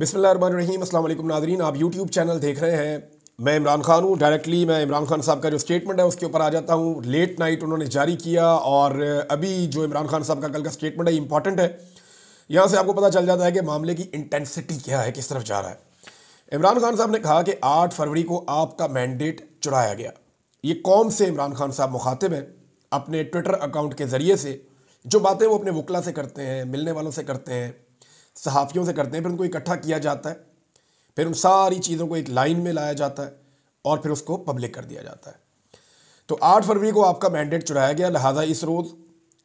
बिस्मिल्लाहिर्रहमानिर्रहीम। अस्सलाम वालेकुम नाज़रीन, आप यूट्यूब चैनल देख रहे हैं। मैं इमरान खान हूँ। डायरेक्टली मैं इमरान खान साहब का जो स्टेटमेंट है उसके ऊपर आ जाता हूँ। लेट नाइट उन्होंने जारी किया और अभी जो इमरान खान साहब का कल का स्टेटमेंट है इंपॉर्टेंट है। यहाँ से आपको पता चल जाता है कि मामले की इंटेंसिटी क्या है, किस तरफ जा रहा है। इमरान खान साहब ने कहा कि 8 फरवरी को आपका मैंडेट चुराया गया। ये कौम से इमरान खान साहब मुखातिब हैं अपने ट्विटर अकाउंट के ज़रिए से। जो बातें वो अपने वकला से करते हैं, मिलने वालों से करते हैं, सहाफ़ियों से करते हैं, फिर उनको इकट्ठा किया जाता है, फिर उन सारी चीज़ों को एक लाइन में लाया जाता है और फिर उसको पब्लिक कर दिया जाता है। तो 8 फरवरी को आपका मैंडेट चुराया गया, लिहाजा इस रोज़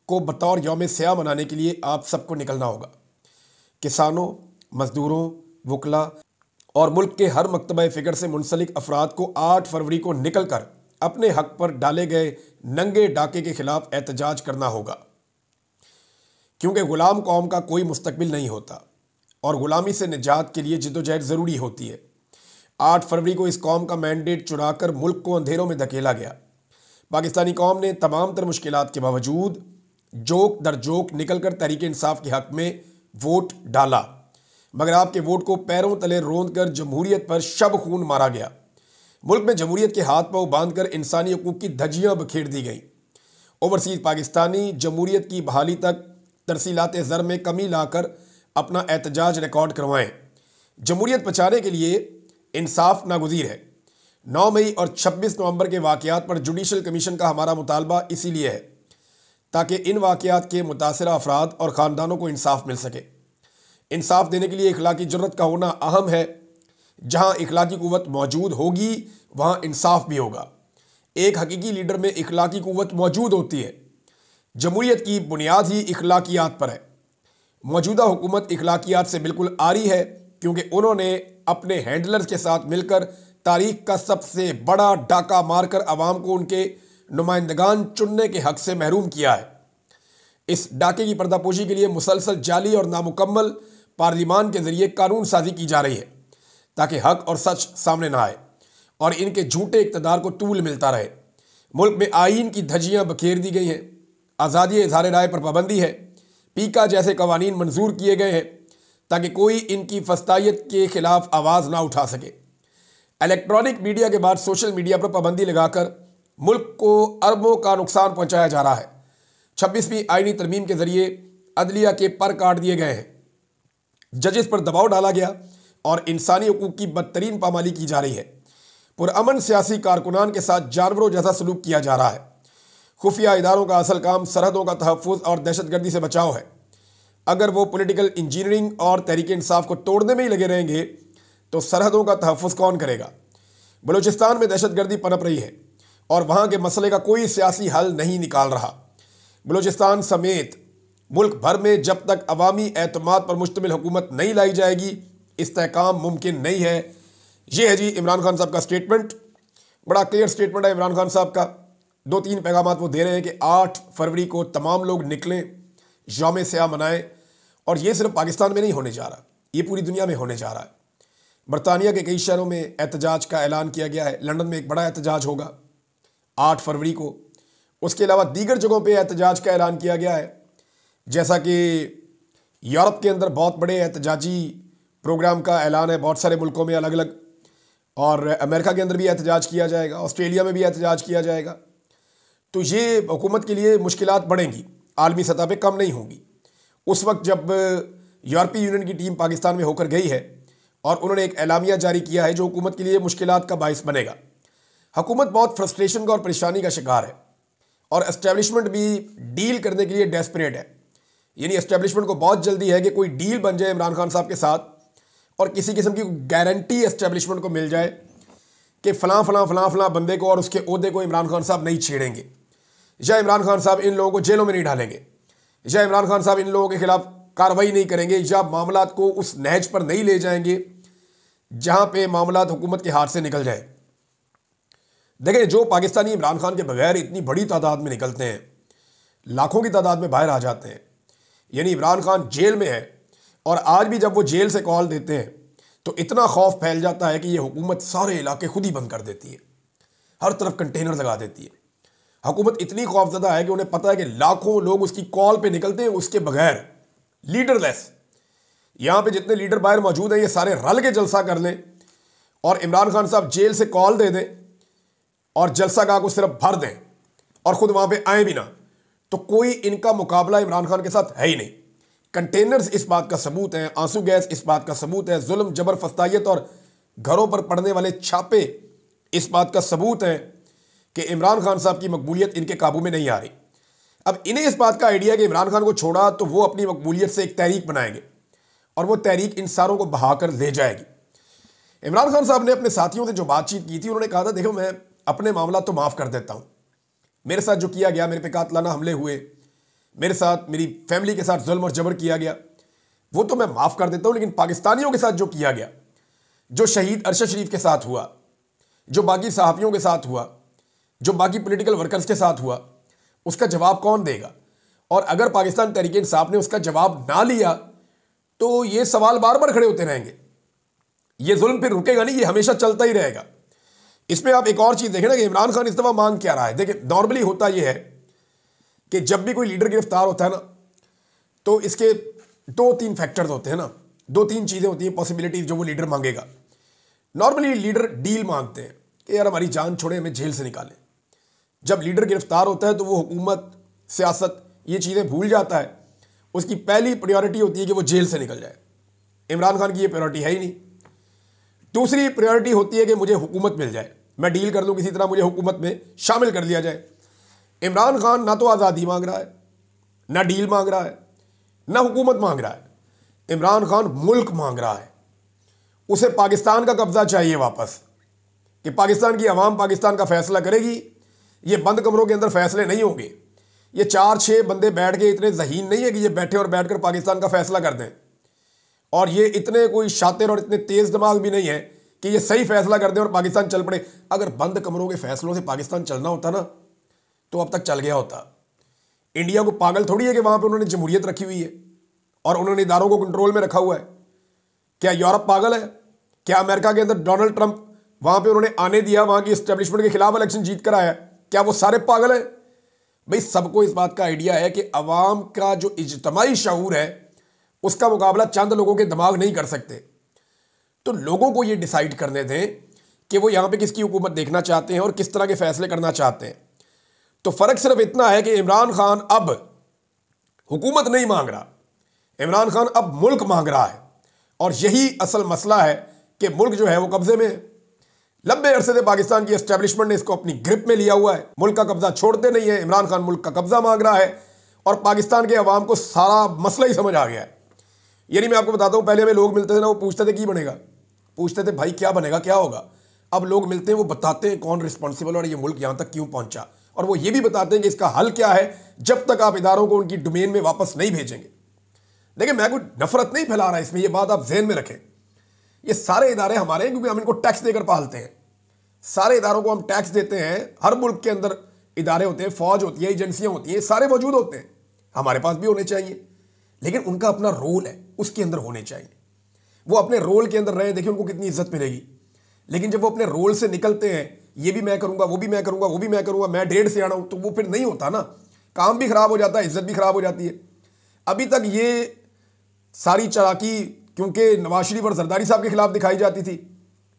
को बतौर यौम स्याह मनाने के लिए आप सबको निकलना होगा। किसानों, मज़दूरों, वकला और मुल्क के हर मकतबा फ़िक्र से मुंसलिक अफराद को 8 फरवरी को निकल कर अपने हक़ पर डाले गए नंगे डाके के ख़िलाफ़ एहतजाज करना होगा, क्योंकि ग़ुलाम कौम का कोई मुस्तकबिल नहीं होता और ग़ुलामी से निजात के लिए जिद्दोजहद ज़रूरी होती है। 8 फरवरी को इस कौम का मैंडेट चुराकर मुल्क को अंधेरों में धकेला गया। पाकिस्तानी कौम ने तमाम तर मुश्किलात के बावजूद जोक दर जोक निकल कर तहरीक इंसाफ के हक़ में वोट डाला, मगर आपके वोट को पैरों तले रोंद कर जमहूरियत पर शब खून मारा गया। मुल्क में जमहूरियत के हाथ पाँव बांध कर इंसानी हकूक़ की धज्जियाँ बखेर दी गई। ओवरसीज़ पाकिस्तानी जमहूरियत की बहाली तक तरसीलात ज़र में कमी लाकर अपना एहतजाज रिकॉर्ड करवाएं। जमहूरियत बचाने के लिए इंसाफ नागुज़ीर है। 9 मई और 26 नवंबर के वाक़यात पर जुडिशल कमीशन का हमारा मुतालबा इसीलिए है ताकि इन वाक़यात के मुतासिरा अफराद और ख़ानदानों को इंसाफ मिल सके। इंसाफ देने के लिए इखलाकी जुर्रत का होना अहम है। जहाँ इखलाकी क़ुव्वत मौजूद होगी वहाँ इंसाफ भी होगा। एक हकीकी लीडर में इखलाकी क़ुव्वत मौजूद होती है। जमहूरियत की बुनियाद ही इखलाकियात पर है। मौजूदा हुकूमत इखलाकियात से बिल्कुल आरी है, क्योंकि उन्होंने अपने हैंडलर्स के साथ मिलकर तारीख का सबसे बड़ा डाका मारकर अवाम को उनके नुमाइंदगान चुनने के हक़ से महरूम किया है। इस डाके की पर्दापोशी के लिए मुसलसल जाली और नामुकम्मल पार्लिमान के ज़रिए कानून साजी की जा रही है ताकि हक़ और सच सामने ना आए और इनके झूठे इक़्तिदार को तूल मिलता रहे। मुल्क में आईन की धज्जियाँ बखेर दी गई हैं। आज़ादी इज़हार राय पर पाबंदी है। पीका जैसे कवानीन मंजूर किए गए हैं ताकि कोई इनकी फस्तायत के खिलाफ आवाज़ ना उठा सके। इलेक्ट्रॉनिक मीडिया के बाद सोशल मीडिया पर पाबंदी लगाकर मुल्क को अरबों का नुकसान पहुंचाया जा रहा है। 26वीं आईनी तरमीम के जरिए अदलिया के पर काट दिए गए हैं, जजेस पर दबाव डाला गया और इंसानी हकूक़ की बदतरीन पामाली की जा रही है। पुरअमन सियासी कारकुनान के साथ जानवरों जैसा सलूक किया जा रहा है। खुफिया इदारों का असल काम सरहदों का तहफ़्फ़ुज़ और दहशतगर्दी से बचाव है। अगर वो पॉलिटिकल इंजीनियरिंग और तहरीक इंसाफ को तोड़ने में ही लगे रहेंगे तो सरहदों का तहफ़्फ़ुज़ कौन करेगा। बलूचिस्तान में दहशतगर्दी पनप रही है और वहाँ के मसले का कोई सियासी हल नहीं निकाल रहा। बलूचिस्तान समेत मुल्क भर में जब तक अवामी एतमाद पर मुश्तमिल हुकूमत नहीं लाई जाएगी इस्तेहकाम मुमकिन नहीं है। ये है जी इमरान खान साहब का स्टेटमेंट। बड़ा क्लियर स्टेटमेंट है इमरान खान साहब का। 2-3 पैगाम वो दे रहे हैं कि 8 फरवरी को तमाम लोग निकलें, यौम स्याह मनाएं। और ये सिर्फ पाकिस्तान में नहीं होने जा रहा, ये पूरी दुनिया में होने जा रहा है। बरतानिया के कई शहरों में एहतजाज का ऐलान किया गया है। लंदन में एक बड़ा एहतजाज होगा 8 फरवरी को। उसके अलावा दीगर जगहों पे एहतजाज का ऐलान किया गया है, जैसा कि यूरोप के अंदर बहुत बड़े एहतजाजी प्रोग्राम का ऐलान है बहुत सारे मुल्कों में अलग अलग, और अमेरिका के अंदर भी एहतजाज किया जाएगा, ऑस्ट्रेलिया में भी एहतजाज किया जाएगा। तो ये हुकूमत के लिए मुश्किलात बढ़ेंगी, आलमी सतह पे कम नहीं होंगी। उस वक्त जब यूरोपीय यूनियन की टीम पाकिस्तान में होकर गई है और उन्होंने एक एलामिया जारी किया है जो हुकूमत के लिए मुश्किलात का बाइस बनेगा। हुकूमत बहुत फ्रस्ट्रेशन का और परेशानी का शिकार है और एस्टेब्लिशमेंट भी डील करने के लिए डेस्परेट है। यानी एस्टेब्लिशमेंट को बहुत जल्दी है कि कोई डील बन जाए इमरान खान साहब के साथ और किसी किस्म की गारंटी एस्टेब्लिशमेंट को मिल जाए कि फ़लाँ फ़लाँ फ़लाँ फ़लाँ बंदे को और उसके ओहदे को इमरान खान साहब नहीं छेड़ेंगे, या इमरान खान साहब इन लोगों को जेलों में नहीं डालेंगे, या इमरान खान साहब इन लोगों के खिलाफ कार्रवाई नहीं करेंगे, या मामलात को उस नहज पर नहीं ले जाएंगे जहाँ पे मामलात हुकूमत के हाथ से निकल जाए। देखें, जो पाकिस्तानी इमरान खान के बगैर इतनी बड़ी तादाद में निकलते हैं, लाखों की तादाद में बाहर आ जाते हैं, यानी इमरान खान जेल में है और आज भी जब वो जेल से कॉल देते हैं तो इतना खौफ फैल जाता है कि ये हुकूमत सारे इलाके खुद ही बंद कर देती है, हर तरफ कंटेनर लगा देती है। हुकूमत इतनी खौफजदा है कि उन्हें पता है कि लाखों लोग उसकी कॉल पे निकलते हैं उसके बगैर, लीडरलेस। यहां पे जितने लीडर बाहर मौजूद हैं ये सारे रल के जलसा कर लें और इमरान खान साहब जेल से कॉल दे दें और जलसा गाह को सिर्फ भर दें और खुद वहां पे आए भी ना, तो कोई इनका मुकाबला इमरान खान के साथ है ही नहीं। कंटेनर्स इस बात का सबूत है, आंसू गैस इस बात का सबूत है, जुल्म जबर फस्तायत और घरों पर पड़ने वाले छापे इस बात का सबूत है कि इमरान खान साहब की मकबूलियत इनके काबू में नहीं आ रही। अब इन्हें इस बात का आइडिया है कि इमरान खान को छोड़ा तो वो अपनी मकबूलियत से एक तहरीक बनाएंगे और वो तहरीक इन सारों को बहाकर ले जाएगी। इमरान खान साहब ने अपने साथियों से जो बातचीत की थी, उन्होंने कहा था देखो मैं अपने मामला तो माफ़ कर देता हूँ, मेरे साथ जो किया गया, मेरे पे कातलाना हमले हुए, मेरे साथ मेरी फैमिली के साथ जुल्म और जबर किया गया, वो तो मैं माफ़ कर देता हूँ, लेकिन पाकिस्तानियों के साथ जो किया गया, जो शहीद अरशद शरीफ के साथ हुआ, जो बाकी सहाफ़ियों के साथ हुआ, जो बाकी पॉलिटिकल वर्कर्स के साथ हुआ, उसका जवाब कौन देगा? और अगर पाकिस्तान तहरीक इंसाफ ने उसका जवाब ना लिया तो ये सवाल बार बार खड़े होते रहेंगे, ये जुल्म फिर रुकेगा नहीं, ये हमेशा चलता ही रहेगा। इसमें आप एक और चीज़ देखें ना कि इमरान खान इस दफ़ा मांग क्या रहा है। देखिए नॉर्मली होता यह है कि जब भी कोई लीडर गिरफ्तार होता है ना, तो इसके 2-3 फैक्टर्स होते हैं ना, 2-3 चीज़ें होती हैं पॉसिबिलिटीज जो वो लीडर मांगेगा। नॉर्मली लीडर डील मांगते हैं कि यार हमारी जान छोड़े, हमें जेल से निकालें। जब लीडर गिरफ्तार होता है तो वो हुकूमत, सियासत ये चीज़ें भूल जाता है, उसकी पहली प्रायोरिटी होती है कि वो जेल से निकल जाए। इमरान खान की ये प्रायोरिटी है ही नहीं। दूसरी प्रायोरिटी होती है कि मुझे हुकूमत मिल जाए, मैं डील कर लूँ किसी तरह, मुझे हुकूमत में शामिल कर लिया जाए। इमरान खान ना तो आज़ादी मांग रहा है, ना डील मांग रहा है, ना हुकूमत मांग रहा है। इमरान खान मुल्क मांग रहा है। उसे पाकिस्तान का कब्जा चाहिए वापस, कि पाकिस्तान की आवाम पाकिस्तान का फैसला करेगी। ये बंद कमरों के अंदर फैसले नहीं होंगे। ये 4-6 बंदे बैठ के इतने ज़हीन नहीं है कि ये बैठे और बैठकर पाकिस्तान का फैसला कर दें, और ये इतने कोई शातिर और इतने तेज़ दिमाग भी नहीं है कि ये सही फैसला कर दें और पाकिस्तान चल पड़े। अगर बंद कमरों के फैसलों से पाकिस्तान चलना होता ना तो अब तक चल गया होता। इंडिया को पागल थोड़ी है कि वहाँ पे उन्होंने जमहूरियत रखी हुई है और उन्होंने इदारों को कंट्रोल में रखा हुआ है। क्या यूरोप पागल है? क्या अमेरिका के अंदर डोनाल्ड ट्रंप वहाँ पे उन्होंने आने दिया, वहाँ की एस्टेब्लिशमेंट के खिलाफ इलेक्शन जीत कर आया? क्या वो सारे पागल हैं? भाई सबको इस बात का आइडिया है कि अवाम का जो इज्तिमाई शऊर है उसका मुकाबला चंद लोगों के दिमाग नहीं कर सकते। तो लोगों को ये डिसाइड करने दें कि वो यहाँ पे किसकी हुकूमत देखना चाहते हैं और किस तरह के फैसले करना चाहते हैं। तो फ़र्क सिर्फ इतना है कि इमरान खान अब हुकूमत नहीं मांग रहा, इमरान खान अब मुल्क मांग रहा है। और यही असल मसला है कि मुल्क जो है वो कब्जे में है। लंबे अरसे से पाकिस्तान की एस्टेब्लिशमेंट ने इसको अपनी ग्रिप में लिया हुआ है, मुल्क का कब्जा छोड़ते नहीं है। इमरान खान मुल्क का कब्जा मांग रहा है और पाकिस्तान के अवाम को सारा मसला ही समझ आ गया है। यानी मैं आपको बताता हूँ, पहले हमें लोग मिलते थे ना, वो पूछते थे की बनेगा, पूछते थे भाई क्या बनेगा, क्या होगा। अब लोग मिलते हैं, वो बताते हैं कौन रिस्पॉन्सिबल और ये मुल्क यहाँ तक क्यों पहुँचा, और वो ये भी बताते हैं कि इसका हल क्या है जब तक आप इदारों को उनकी डोमेन में वापस नहीं भेजेंगे। देखिए मैं कोई नफरत नहीं फैला रहा इसमें, ये बात आप जहन में रखें। ये सारे इदारे हमारे हैं क्योंकि हम इनको टैक्स देकर पालते हैं। सारे इदारों को हम टैक्स देते हैं। हर मुल्क के अंदर इदारे होते हैं, फौज होती है, एजेंसियां होती हैं, सारे मौजूद होते हैं। हमारे पास भी होने चाहिए, लेकिन उनका अपना रोल है, उसके अंदर होने चाहिए। वो अपने रोल के अंदर रहे, देखिए उनको कितनी इज्जत मिलेगी। लेकिन जब वो अपने रोल से निकलते हैं, ये भी मैं करूंगा, वो भी मैं करूंगा, वो भी मैं करूंगा, मैं 1.5 से आना हूं, तो वो फिर नहीं होता ना। काम भी खराब हो जाता है, इज्जत भी खराब हो जाती है। अभी तक ये सारी चालाकी क्योंकि नवाज शरीफ और जरदारी साहब के खिलाफ दिखाई जाती थी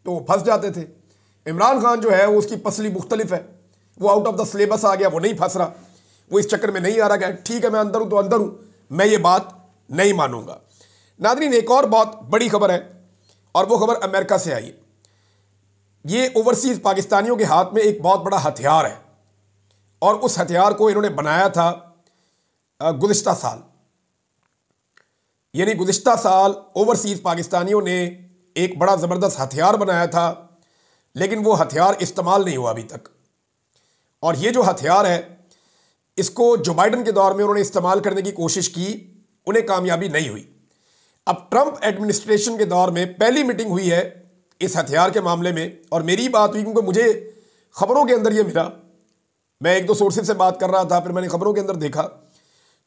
तो वो फंस जाते थे। इमरान खान जो है वो उसकी पसली मुख्तलिफ है, वो आउट ऑफ द सिलेबस आ गया, वो नहीं फंस रहा, वो इस चक्कर में नहीं आ रहा कि ठीक है मैं अंदर हूं तो अंदर हूं, मैं ये बात नहीं मानूंगा। नादरीन एक और बहुत बड़ी खबर है और वो खबर अमेरिका से आई है। ये ओवरसीज पाकिस्तानियों के हाथ में एक बहुत बड़ा हथियार है और उस हथियार को इन्होंने बनाया था गुज़िश्ता साल। यानी गुज़िश्ता साल ओवरसीज पाकिस्तानियों ने एक बड़ा ज़बरदस्त हथियार बनाया था, लेकिन वो हथियार इस्तेमाल नहीं हुआ अभी तक। और ये जो हथियार है इसको जो बाइडन के दौर में उन्होंने इस्तेमाल करने की कोशिश की, उन्हें कामयाबी नहीं हुई। अब ट्रंप एडमिनिस्ट्रेशन के दौर में पहली मीटिंग हुई है इस हथियार के मामले में, और मेरी बात हुई क्योंकि मुझे खबरों के अंदर ये मिला। मैं 1-2 सोर्सेज से बात कर रहा था, फिर मैंने खबरों के अंदर देखा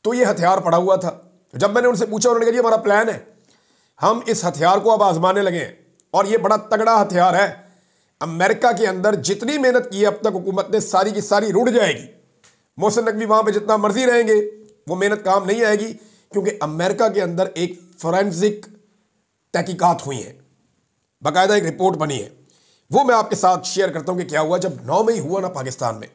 तो ये हथियार पड़ा हुआ था। जब मैंने उनसे पूछा, उन्होंने कहा हमारा प्लान है, हम इस हथियार को अब आजमाने लगे हैं और ये बड़ा तगड़ा हथियार है। अमेरिका के अंदर जितनी मेहनत की है अब तक हुकूमत ने, सारी की सारी रुड़ जाएगी। मोहसिन नकवी वहां पे जितना मर्जी रहेंगे वो मेहनत काम नहीं आएगी, क्योंकि अमेरिका के अंदर एक फोरेंसिक तहकीकात हुई हैं, बाकायदा एक रिपोर्ट बनी है। वो मैं आपके साथ शेयर करता हूं कि क्या हुआ जब 9 मई हुआ ना पाकिस्तान में।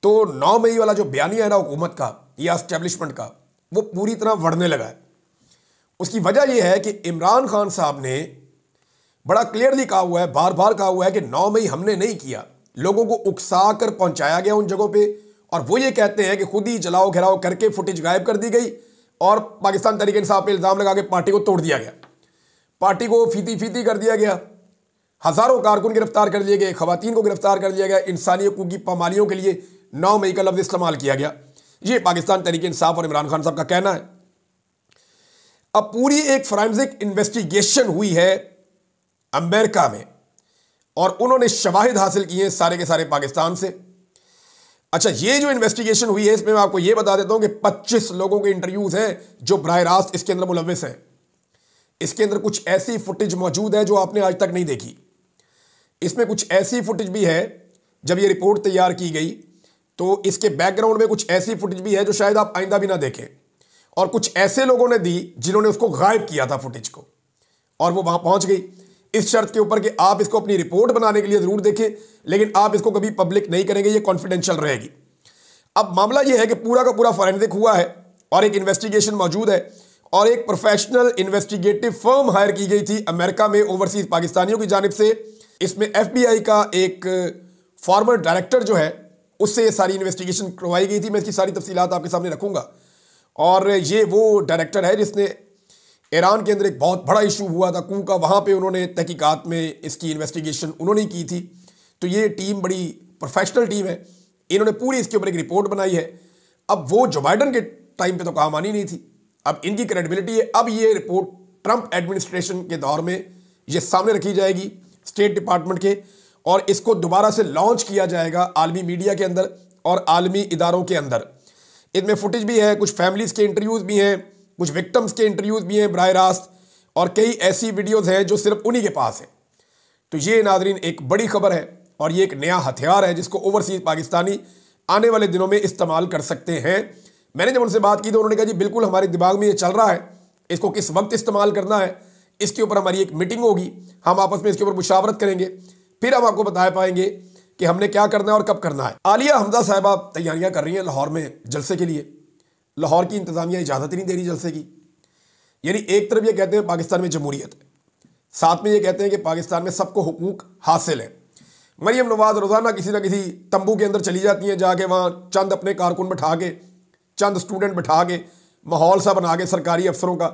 तो 9 मई वाला जो बयानिया है ना हुकूमत का या एस्टेब्लिशमेंट का, वो पूरी तरह बढ़ने लगा है। उसकी वजह यह है कि इमरान खान साहब ने बड़ा क्लियरली कहा हुआ है, बार बार कहा हुआ है कि 9 मई हमने नहीं किया, लोगों को उकसा कर पहुंचाया गया उन जगहों पे। और वो ये कहते हैं कि खुद ही जलाओ घेराव करके फुटेज गायब कर दी गई और पाकिस्तान तहरीक इंसाफ पे इल्जाम लगा के पार्टी को तोड़ दिया गया, पार्टी को फीती फीती कर दिया गया, हजारों कारकुन गिरफ्तार कर लिए गए, खवातीन को गिरफ्तार कर लिया गया, इंसानी हकूक की पामालियों के लिए 9 मई का लफ्ज इस्तेमाल किया गया। ये पाकिस्तान तहरीक इंसाफ और इमरान खान साहब का कहना है। अब पूरी एक फॉरेंसिक इन्वेस्टिगेशन हुई है अमेरिका में और उन्होंने शवाहिद हासिल किए सारे के सारे पाकिस्तान से। अच्छा, ये जो इन्वेस्टिगेशन हुई है इसमें मैं आपको ये बता देता हूं कि 25 लोगों के इंटरव्यूज हैं जो बराह रास्त इसके अंदर मुलव्विस हैं। इसके अंदर कुछ ऐसी फुटेज मौजूद है जो आपने आज तक नहीं देखी। इसमें कुछ ऐसी फुटेज भी है, जब ये रिपोर्ट तैयार की गई तो इसके बैकग्राउंड में कुछ ऐसी फुटेज भी है जो शायद आप आइंदा भी ना देखें। और कुछ ऐसे लोगों ने दी जिन्होंने उसको गायब किया था फुटेज को, और वो वहां पहुंच गई इस शर्त के ऊपर कि आप इसको अपनी रिपोर्ट बनाने के लिए जरूर देखें, लेकिन आप इसको कभी पब्लिक नहीं करेंगे, ये कॉन्फिडेंशियल रहेगी। अब मामला ये है कि पूरा का पूरा फॉरेंसिक हुआ है और एक इन्वेस्टिगेशन मौजूद है और एक प्रोफेशनल इन्वेस्टिगेटिव फर्म हायर की गई थी अमेरिका में ओवरसीज पाकिस्तानियों की जानिब से। इसमें FBI का एक फॉर्मर डायरेक्टर जो है उससे ये सारी इन्वेस्टिगेशन करवाई गई थी। मैं इसकी सारी तफसीलात आपके सामने रखूंगा। और ये वो डायरेक्टर है जिसने ईरान के अंदर एक बहुत बड़ा इशू हुआ था कू का, वहाँ पे उन्होंने तहकीकात में इसकी इन्वेस्टिगेशन उन्होंने की थी। तो ये टीम बड़ी प्रोफेशनल टीम है, इन्होंने पूरी इसके ऊपर एक रिपोर्ट बनाई है। अब वो जो बाइडन के टाइम पे तो काम आनी नहीं थी, अब इनकी क्रेडिबिलिटी है। अब ये रिपोर्ट ट्रंप एडमिनिस्ट्रेशन के दौर में ये सामने रखी जाएगी स्टेट डिपार्टमेंट के, और इसको दोबारा से लॉन्च किया जाएगा आलमी मीडिया के अंदर और आलमी इदारों के अंदर। इनमें फुटेज भी है, कुछ फैमिलीज के इंटरव्यूज भी हैं, कुछ विक्टिम्स के इंटरव्यूज भी हैं बराह रास्त, और कई ऐसी वीडियोज हैं जो सिर्फ उन्हीं के पास है। तो ये नादरीन एक बड़ी खबर है और ये एक नया हथियार है जिसको ओवरसीज पाकिस्तानी आने वाले दिनों में इस्तेमाल कर सकते हैं। मैंने जब उनसे बात की तो उन्होंने कहा जी बिल्कुल हमारे दिमाग में ये चल रहा है, इसको किस वक्त इस्तेमाल करना है, इसके ऊपर हमारी एक मीटिंग होगी, हम आपस में इसके ऊपर मुशावरत करेंगे, फिर हम आपको बता पाएंगे कि हमने क्या करना है और कब करना है। आलिया हमजा साहिबा तैयारियां कर रही हैं लाहौर में जलसे के लिए। लाहौर की इंतजामिया इजाज़त ही नहीं दे रही जलसे की। यानी एक तरफ ये कहते हैं पाकिस्तान में जमहूरियत है, साथ में ये कहते हैं कि पाकिस्तान में सबको हुकूक हासिल है। मरियम नवाज रोज़ाना किसी ना किसी तंबू के अंदर चली जाती हैं, जाके वहाँ चंद अपने कारकुन बिठा के, चंद स्टूडेंट बिठा के, माहौल सा बना के सरकारी अफसरों का,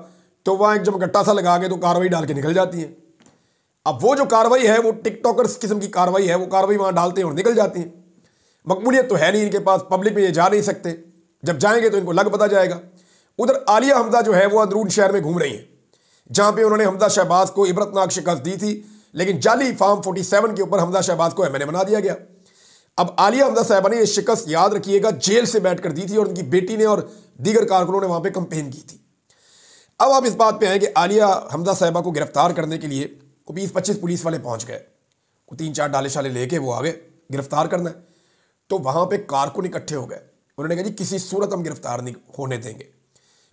तो वहाँ एक जमगट्टा सा लगा के तो कार्रवाई डाल के निकल जाती हैं। अब वो जो कार्रवाई है वो टिकटॉकर्स किस्म की कार्रवाई है, वो कार्रवाई वहाँ डालते हैं और निकल जाती हैं। मकबूलियत तो है नहीं इनके पास, पब्लिक में ये जा नहीं सकते, जब जाएंगे तो इनको लग पता जाएगा। उधर आलिया हमजा जो है वो अंदरून शहर में घूम रही है, जहाँ पे उन्होंने हमजा शहबाज को इबरतनाक शिकस्त दी थी, लेकिन जाली फार्म 47 के ऊपर हमजा शहबाज को MNA बना दिया गया। अब आलिया हमजा साहबा ने यह शिकस्त याद रखिएगा जेल से बैठकर दी थी और उनकी बेटी ने और दीगर कारकुनों ने वहाँ पे कंपेन की थी। अब आप इस बात पे हैं कि आलिया हमजा साहबा को गिरफ्तार करने के लिए 20-25 पुलिस वाले पहुंच गए, 3-4 डाले शाले लेके वो आ गए गिरफ्तार करना है। तो वहां पे कारकुन इकट्ठे हो गए, उन्होंने कहा जी किसी सूरत हम गिरफ्तार नहीं होने देंगे।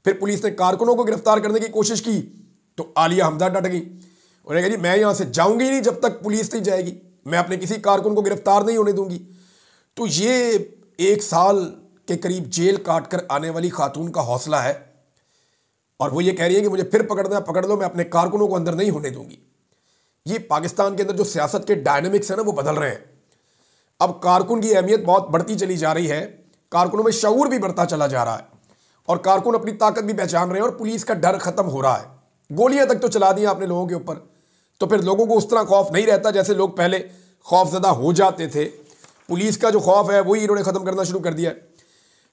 फिर पुलिस ने कारकुनों को गिरफ्तार करने की कोशिश की तो आलिया हमजा डट गई, उन्होंने कहा जी मैं यहां से जाऊंगी ही नहीं जब तक पुलिस नहीं जाएगी, मैं अपने किसी कारकुन को गिरफ्तार नहीं होने दूंगी। तो ये 1 साल के करीब जेल काट कर आने वाली खातून का हौसला है, और वो ये कह रही है कि मुझे फिर पकड़ना है पकड़ लो, मैं अपने कारकुनों को अंदर नहीं होने दूंगी। ये पाकिस्तान के अंदर जो सियासत के डायनेमिक्स है ना वो बदल रहे हैं। अब कारकुन की अहमियत बहुत बढ़ती चली जा रही है, कारकुनों में शऊर भी बढ़ता चला जा रहा है और कारकुन अपनी ताकत भी पहचान रहे हैं और पुलिस का डर खत्म हो रहा है। गोलियां तक तो चला दी आपने लोगों के ऊपर, तो फिर लोगों को उस तरह खौफ नहीं रहता जैसे लोग पहले खौफजदा हो जाते थे। पुलिस का जो खौफ है वही इन्होंने खत्म करना शुरू कर दिया।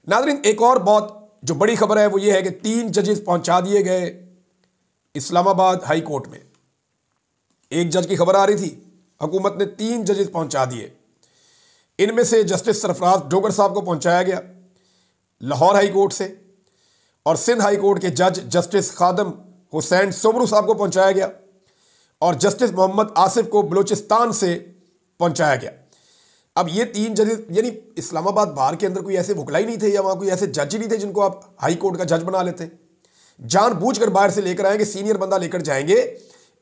नाज़रीन एक और बहुत जो बड़ी खबर है वो ये है कि 3 जजेस पहुंचा दिए गए इस्लामाबाद हाई कोर्ट में। एक जज की खबर आ रही थी, हुकूमत ने 3 जजेस पहुंचा दिए। इनमें से जस्टिस सरफराज डोगर साहब को पहुंचाया गया लाहौर हाई कोर्ट से, और सिंध हाई कोर्ट के जज जस्टिस खादम हुसैन सोमरू साहब को पहुंचाया गया, और जस्टिस मोहम्मद आसिफ को बलूचिस्तान से पहुंचाया गया। अब ये 3 जजेस, यानी इस्लामाबाद बार के अंदर कोई ऐसे वकला ही नहीं थे या वहाँ कोई ऐसे जज ही नहीं थे जिनको आप हाई कोर्ट का जज बना लेते। जानबूझकर बाहर से लेकर आएंगे, सीनियर बंदा लेकर जाएंगे,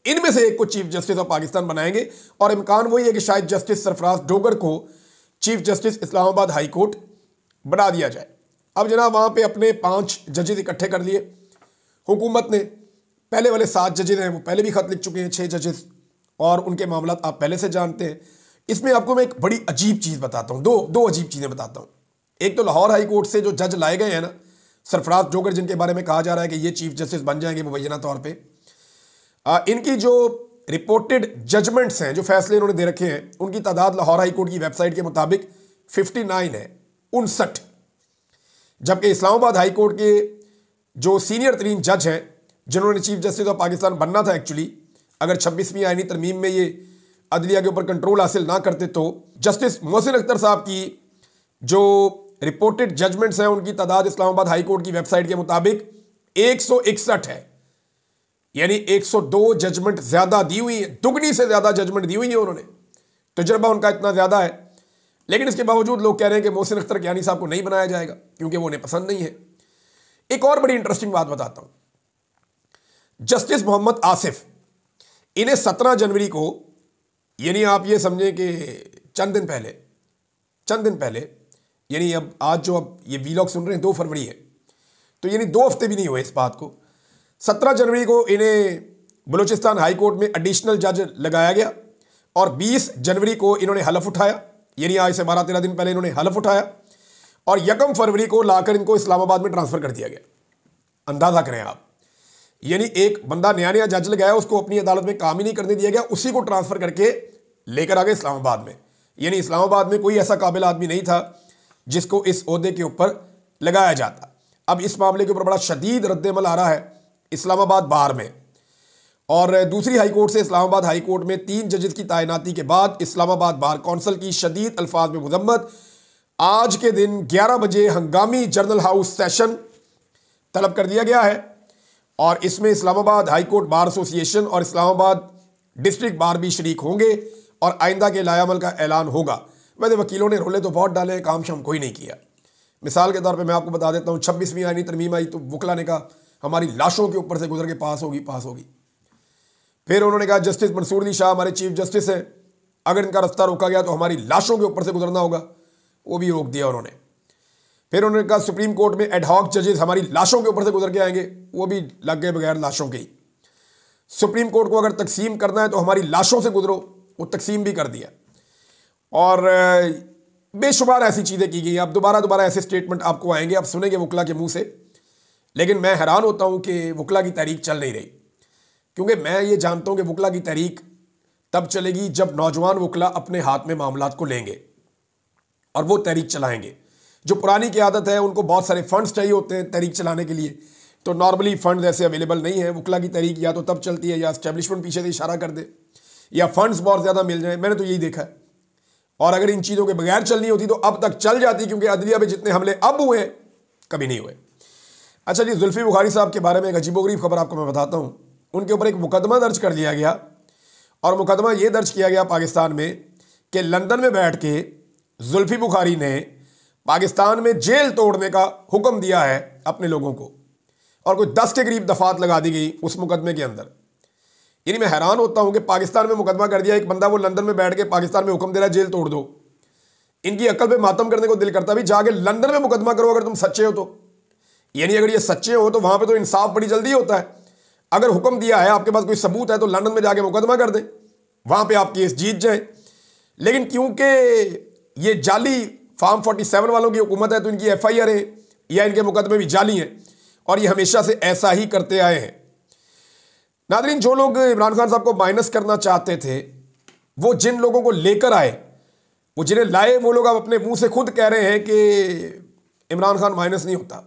इनमें से एक को चीफ जस्टिस ऑफ पाकिस्तान बनाएंगे और इम्कान वही है कि शायद जस्टिस सरफराज डोगर को chief justice Islamabad high court बना दिया जाए। अब जनाब वहां पे अपने 5 जजेस इकट्ठे कर लिए हुकूमत ने। पहले वाले 7 जजेस हैं वो पहले भी खत लिख चुके हैं, 6 जजेस, और उनके मामला आप पहले से जानते हैं। इसमें आपको मैं एक बड़ी अजीब चीज़ बताता हूँ, दो अजीब चीज़ें बताता हूँ। एक तो लाहौर हाई कोर्ट से जो जज लाए गए हैं ना, सरफराज डोगर, जिनके बारे में कहा जा रहा है कि ये चीफ जस्टिस बन जाएंगे मुबैना तौर पे, इनकी जो रिपोर्टेड जजमेंट्स हैं, जो फैसले इन्होंने दे रखे हैं, उनकी तादाद लाहौर हाई कोर्ट की वेबसाइट के मुताबिक 59 है, 59। जबकि इस्लामाबाद हाई कोर्ट के जो सीनियर तरीन जज हैं, जिन्होंने चीफ जस्टिस ऑफ पाकिस्तान बनना था एक्चुअली, अगर 26वीं आईनी तरमीम में ये अदलिया के ऊपर कंट्रोल हासिल ना करते, तो जस्टिस मोहसिन अख्तर साहब की जो रिपोर्टेड जजमेंट्स हैं उनकी तादाद इस्लामाबाद हाई कोर्ट की वेबसाइट के मुताबिक 161 है। यानी 102 जजमेंट ज्यादा दी हुई है, दुगनी से ज्यादा जजमेंट दी हुई है उन्होंने। तजुर्बा उनका इतना ज्यादा है, लेकिन इसके बावजूद लोग कह रहे हैं कि मोहसिन अख्तर कियानी साहब को नहीं बनाया जाएगा क्योंकि वो उन्हें पसंद नहीं है। एक और बड़ी इंटरेस्टिंग बात बताता हूं, जस्टिस मोहम्मद आसिफ, इन्हें 17 जनवरी को, यानी आप ये समझें कि चंद दिन पहले, यानी आज ये वीलॉग सुन रहे हैं 2 फरवरी है, तो यानी 2 हफ्ते भी नहीं हुए इस बात को। 17 जनवरी को इन्हें बलूचिस्तान हाई कोर्ट में एडिशनल जज लगाया गया और 20 जनवरी को इन्होंने हलफ उठाया, यानी आज से 12-13 दिन पहले इन्होंने हलफ उठाया और 1 फरवरी को लाकर इनको इस्लामाबाद में ट्रांसफर कर दिया गया। अंदाजा करें आप, यानी एक बंदा नया जज लगाया, उसको अपनी अदालत में काम ही नहीं करने दिया गया, उसी को ट्रांसफर करके लेकर आ गए इस्लामाबाद में। यानी इस्लामाबाद में कोई ऐसा काबिल आदमी नहीं था जिसको इस ओहदे के ऊपर लगाया जाता। अब इस मामले के ऊपर बड़ा शदीद रद्द-ए-अमल आ रहा है इस्लामाबाद बार में, और दूसरी हाई कोर्ट से इस्लामाबाद हाई कोर्ट में 3 जजेस की तैनाती के बाद इस्लामाबाद बार कौंसिल की शदीद अल्फाज में मुजम्मत आज के दिन 11 बजे हंगामी जर्नल हाउस सेशन तलब कर दिया गया है और इसमें Islamabad high court bar association और इस्लामाबाद डिस्ट्रिक्ट बार भी शरीक होंगे और आइंदा के लायामल का ऐलान होगा। वैसे वकीलों ने रोले तो बहुत डाले, काम शाम कोई नहीं किया। मिसाल के तौर पे मैं आपको बता देता हूँ, 26वीं आईनी तरमीम आई तो वकला ने कहा हमारी लाशों के ऊपर से गुजर के पास होगी। फिर उन्होंने कहा जस्टिस मंसूर अली शाह हमारे चीफ जस्टिस हैं, अगर इनका रास्ता रोका गया तो हमारी लाशों के ऊपर से गुजरना होगा, वो भी रोक दिया उन्होंने। फिर उन्होंने कहा सुप्रीम कोर्ट में एडहॉक जजेस हमारी लाशों के ऊपर से गुजर के आएंगे, वो भी लग गए बगैर लाशों के ही। सुप्रीम कोर्ट को अगर तकसीम करना है तो हमारी लाशों से गुजरो, वो तकसीम भी कर दिया। और बेशुमार ऐसी चीज़ें की गई। अब दोबारा ऐसे स्टेटमेंट आपको आएंगे, आप सुनेंगे वकला के मुंह से, लेकिन मैं हैरान होता हूं कि वकला की तहरीक चल नहीं रही, क्योंकि मैं ये जानता हूं कि वकला की तहरीक तब चलेगी जब नौजवान वकला अपने हाथ में मामलात को लेंगे और वो तहरीक चलाएंगे। जो पुरानी की आदत है, उनको बहुत सारे फंड्स चाहिए होते हैं तहरीक चलाने के लिए, तो नॉर्मली फंड्स ऐसे अवेलेबल नहीं है। वकला की तहरीक या तो तब चलती है या एस्टेब्लिशमेंट पीछे से इशारा कर दे या फंड्स बहुत ज़्यादा मिल जाए, मैंने तो यही देखा है। और अगर इन चीज़ों के बगैर चलनी होती तो अब तक चल जाती, क्योंकि अदलिया में जितने हमले अब हुए हैं कभी नहीं हुए। अच्छा जी, जुल्फी बुखारी साहब के बारे में एक अजीबोगरीब खबर आपको मैं बताता हूँ। उनके ऊपर एक मुकदमा दर्ज कर लिया गया और मुकदमा ये दर्ज किया गया पाकिस्तान में कि लंदन में बैठ के जुल्फी बुखारी ने पाकिस्तान में जेल तोड़ने का हुक्म दिया है अपने लोगों को, और कोई 10 के करीब दफात लगा दी गई उस मुकदमे के अंदर। यानी मैं हैरान होता हूं कि पाकिस्तान में मुकदमा कर दिया एक बंदा, वो लंदन में बैठ के पाकिस्तान में हुक्म दे रहा है जेल तोड़ दो। इनकी अकल पे मातम करने को दिल करता भी, जाके लंदन में मुकदमा करो अगर तुम सच्चे हो तो। यानी अगर ये सच्चे हो तो वहां पे तो इंसाफ बड़ी जल्दी होता है। अगर हुक्म दिया है, आपके पास कोई सबूत है, तो लंदन में जाके मुकदमा कर दें, वहां पर आप केस जीत जाए। लेकिन क्योंकि ये जाली फार्म 47 वालों की हुकूमत है, तो इनकी FIR या इनके मुकदमे भी जाली हैं और ये हमेशा से ऐसा ही करते आए हैं। नादरीन, जो लोग इमरान खान साहब को माइनस करना चाहते थे, वो जिन लोगों को लेकर आए, वो जिन्हें लाए, वो लोग अब अपने मुंह से खुद कह रहे हैं कि इमरान खान माइनस नहीं होता।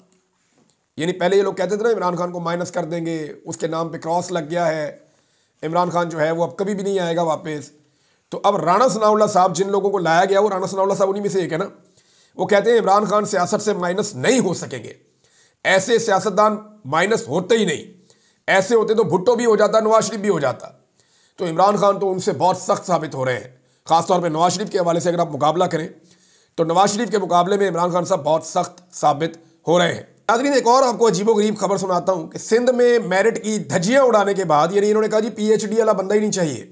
यानी पहले ये लोग कहते थे ना इमरान खान को माइनस कर देंगे, उसके नाम पे क्रॉस लग गया है, इमरान खान जो है वो अब कभी भी नहीं आएगा वापस। तो अब राणा सनाउल्लाह साहब, जिन लोगों को लाया गया, वो राणा सनाउल्लाह साहब उन्हीं में से एक है ना। वो कहते हैं इमरान खान सियासत से माइनस नहीं हो सकेंगे, ऐसे सियासतदान माइनस होते ही नहीं, ऐसे होते तो भुट्टो भी हो जाता, नवाज शरीफ भी हो जाता। तो इमरान खान तो उनसे बहुत सख्त साबित हो रहे हैं। खासतौर पे नवाज शरीफ के हवाले से अगर आप मुकाबला करें तो नवाज शरीफ के मुकाबले में इमरान खान साहब बहुत सख्त साबित हो रहे हैं। नाज़रीन एक और आपको अजीबोगरीब खबर सुनाता हूं कि सिंध में मेरिट की धज्जियां उड़ाने के बाद यानी इन्होंने कहा जी पीएचडी वाला बंदा ही नहीं चाहिए,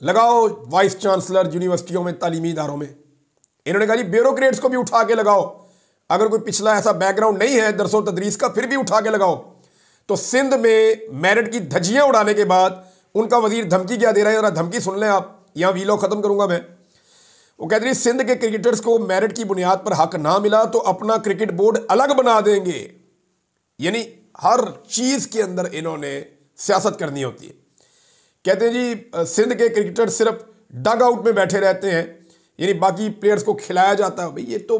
लगाओ वाइस चांसलर यूनिवर्सिटियों में, तालीमी इदारों में। इन्होंने कहा जी ब्यूरोक्रेट्स को भी उठा के लगाओ, अगर कोई पिछला ऐसा बैकग्राउंड नहीं है दरसो तदरीस का फिर भी उठा के लगाओ। तो सिंध में मेरिट की धज्जियां उड़ाने के बाद उनका वजीर धमकी क्या दे रहा है, जरा धमकी सुन लें आप, यहां वीलॉग खत्म करूंगा मैं। वो कहते हैं सिंध के क्रिकेटर्स को मेरिट की बुनियाद पर हक ना मिला तो अपना क्रिकेट बोर्ड अलग बना देंगे। यानी हर चीज के अंदर इन्होंने सियासत करनी होती है। कहते हैं जी सिंध के क्रिकेटर सिर्फ डग आउट में बैठे रहते हैं, यानी बाकी प्लेयर्स को खिलाया जाता है। भाई ये तो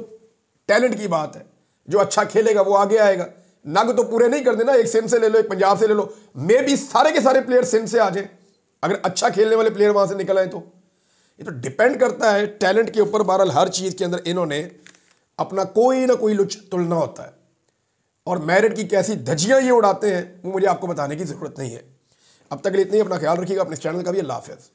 टैलेंट की बात है, जो अच्छा खेलेगा वो आगे आएगा। नग तो पूरे नहीं कर देना, एक सिंध से ले लो, एक पंजाब से ले लो, मे भी सारे के सारे प्लेयर सिंध से आ जाए, अगर अच्छा खेलने वाले प्लेयर वहां से निकल आए तो। ये तो डिपेंड करता है टैलेंट के ऊपर। बहरहाल हर चीज के अंदर इन्होंने अपना कोई ना कोई लुच तुलना होता है, और मेरिट की कैसी धज्जियां ये उड़ाते हैं वो मुझे आपको बताने की जरूरत नहीं है। अब तक के लिए इतना ही, अपना ख्याल रखिएगा, अपने चैनल का भी। अल्लाह हाफ़िज़।